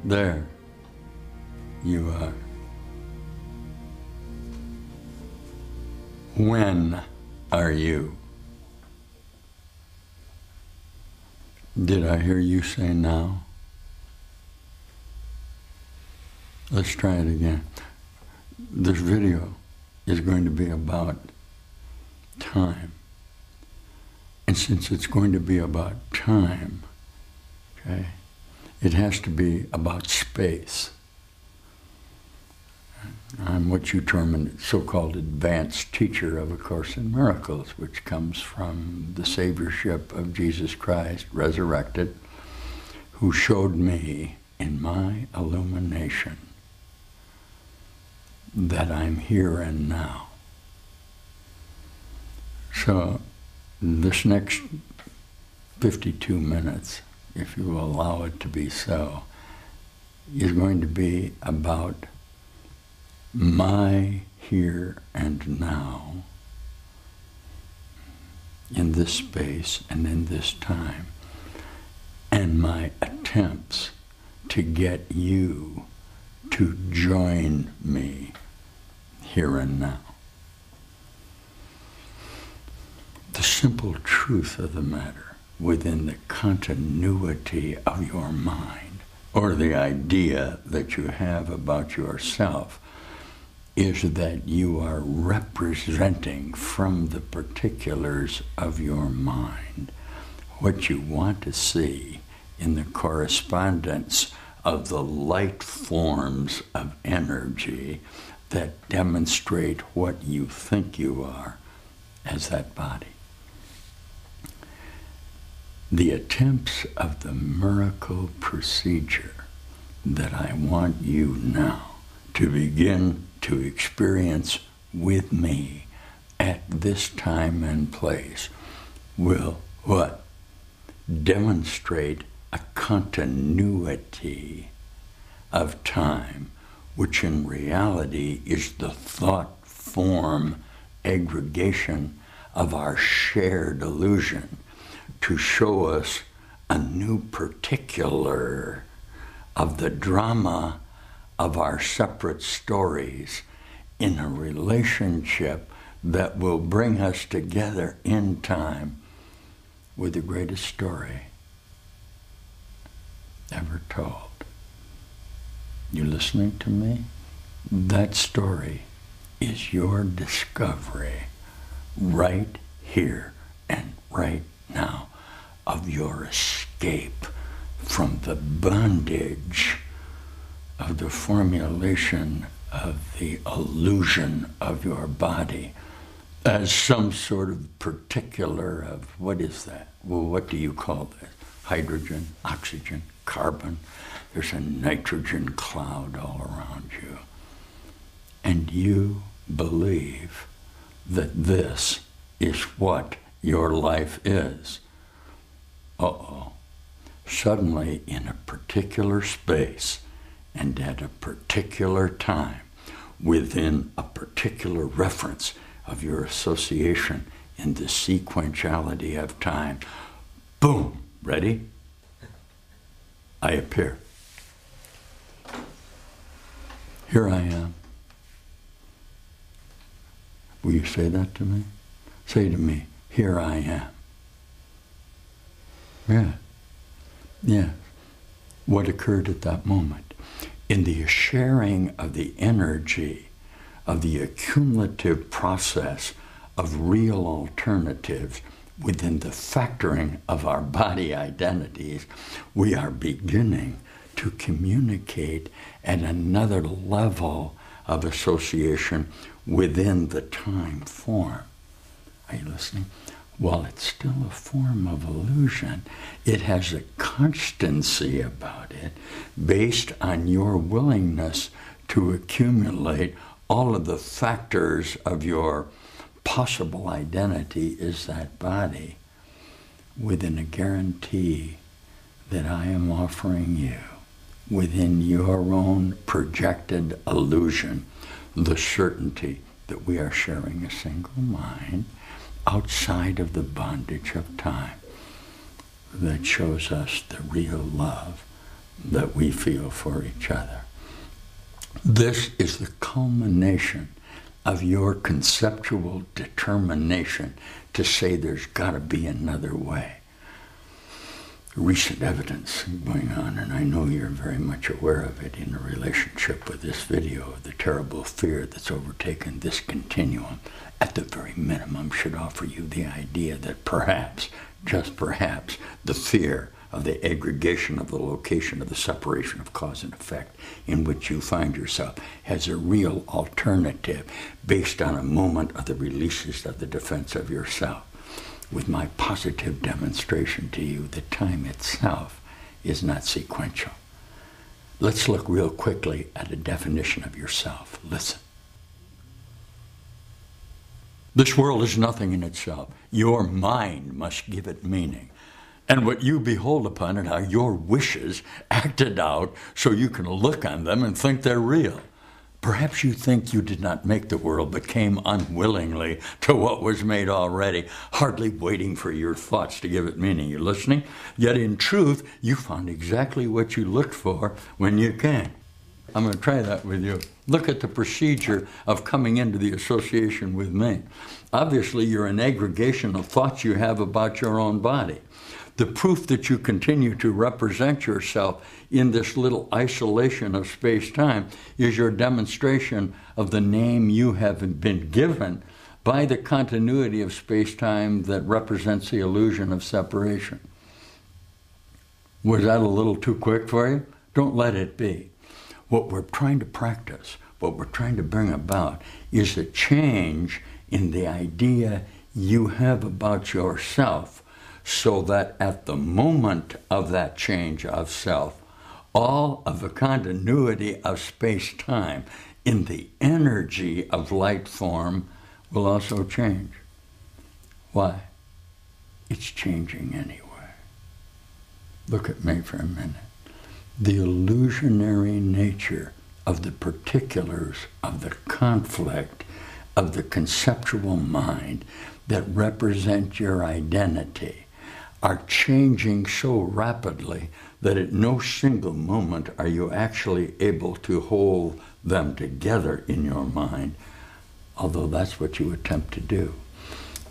There you are. When are you? Did I hear you say now? Let's try it again. This video is going to be about time. And since it's going to be about time, okay, it has to be about space. I'm what you term a so-called advanced teacher of A Course in Miracles, which comes from the Saviorship of Jesus Christ, resurrected, who showed me in my illumination that I'm here and now. So this next 52 minutes, if you will allow it to be so, is going to be about my here and now in this space and in this time, and my attempts to get you to join me here and now. The simple truth of the matter, within the continuity of your mind, or the idea that you have about yourself, is that you are representing from the particulars of your mind what you want to see in the correspondence of the light forms of energy that demonstrate what you think you are as that body. The attempts of the miracle procedure that I want you now to begin to experience with me at this time and place will what? Demonstrate a continuity of time, which in reality is the thought form aggregation of our shared illusion, to show us a new particular of the drama of our separate stories in a relationship that will bring us together in time with the greatest story ever told. You listening to me? That story is your discovery right here and right now of your escape from the bondage of the formulation of the illusion of your body as some sort of particular of, what is that? Well, what do you call this? Hydrogen, oxygen, carbon. There's a nitrogen cloud all around you. And you believe that this is what your life is. Uh-oh. Suddenly, in a particular space and at a particular time, within a particular reference of your association in the sequentiality of time, boom, ready? I appear. Here I am. Will you say that to me? Say to me, here I am. Yeah. Yeah. What occurred at that moment? In the sharing of the energy of the accumulative process of real alternatives within the factoring of our body identities, we are beginning to communicate at another level of association within the time form. Are you listening? While it's still a form of illusion, it has a constancy about it based on your willingness to accumulate all of the factors of your possible identity is that body, within a guarantee that I am offering you, within your own projected illusion, the certainty that we are sharing a single mind outside of the bondage of time that shows us the real love that we feel for each other. This is the culmination of your conceptual determination to say there's got to be another way. Recent evidence going on, and I know you're very much aware of it in a relationship with this video, of the terrible fear that's overtaken this continuum, at the very minimum should offer you the idea that perhaps, just perhaps, the fear of the aggregation of the location of the separation of cause and effect in which you find yourself has a real alternative based on a moment of the releases of the defense of yourself. With my positive demonstration to you that time itself is not sequential. Let's look real quickly at a definition of yourself. Listen. This world is nothing in itself. Your mind must give it meaning. And what you behold upon it are your wishes acted out so you can look on them and think they're real. Perhaps you think you did not make the world, but came unwillingly to what was made already, hardly waiting for your thoughts to give it meaning. You listening? Yet in truth, you found exactly what you looked for when you came. I'm going to try that with you. Look at the procedure of coming into the association with me. Obviously, you're an aggregation of thoughts you have about your own body. The proof that you continue to represent yourself in this little isolation of space-time is your demonstration of the name you have been given by the continuity of space-time that represents the illusion of separation. Was that a little too quick for you? Don't let it be. What we're trying to practice, what we're trying to bring about, is a change in the idea you have about yourself, so that at the moment of that change of self, all of the continuity of space-time in the energy of light form will also change. Why? It's changing anyway. Look at me for a minute. The illusionary nature of the particulars of the conflict of the conceptual mind that represent your identity are changing so rapidly that at no single moment are you actually able to hold them together in your mind, although that's what you attempt to do.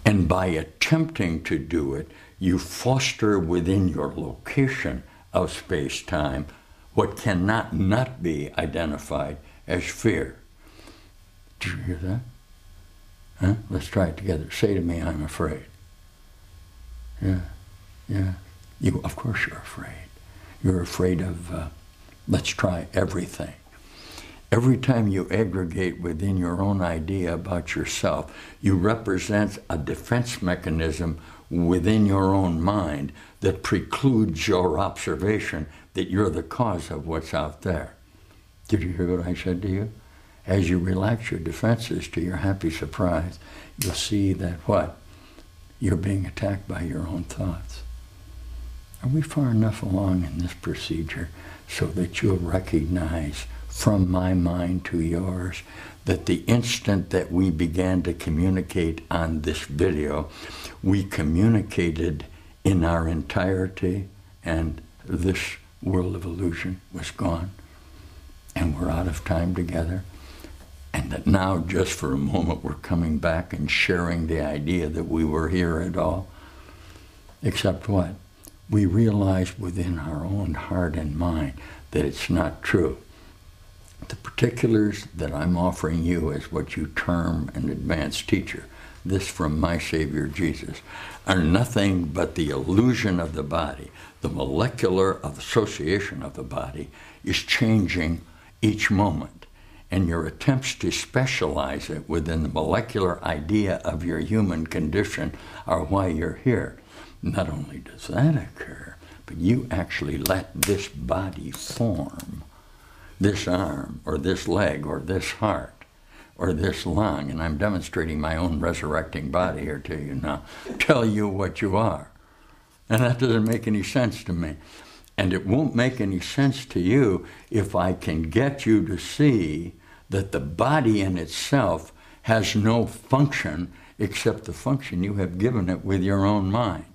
And by attempting to do it, you foster within your location of space-time what cannot not be identified as fear. Did you hear that? Huh? Let's try it together. Say to me, I'm afraid. Yeah. You, of course you're afraid. You're afraid of, let's try everything. Every time you aggregate within your own idea about yourself, you represent a defense mechanism within your own mind that precludes your observation that you're the cause of what's out there. Did you hear what I said to you? As you relax your defenses, to your happy surprise, you'll see that what? You're being attacked by your own thoughts. Are we far enough along in this procedure so that you'll recognize from my mind to yours that the instant that we began to communicate on this video, we communicated in our entirety and this world of illusion was gone and we're out of time together? And that now, just for a moment, we're coming back and sharing the idea that we were here at all? Except what? We realize within our own heart and mind that it's not true. The particulars that I'm offering you as what you term an advanced teacher, this from my Savior Jesus, are nothing but the illusion of the body. The molecular association of the body is changing each moment. And your attempts to specialize it within the molecular idea of your human condition are why you're here. Not only does that occur, but you actually let this body form, this arm, or this leg, or this heart, or this lung, and I'm demonstrating my own resurrecting body here to you now, tell you what you are. And that doesn't make any sense to me. And it won't make any sense to you if I can get you to see that the body in itself has no function except the function you have given it with your own mind.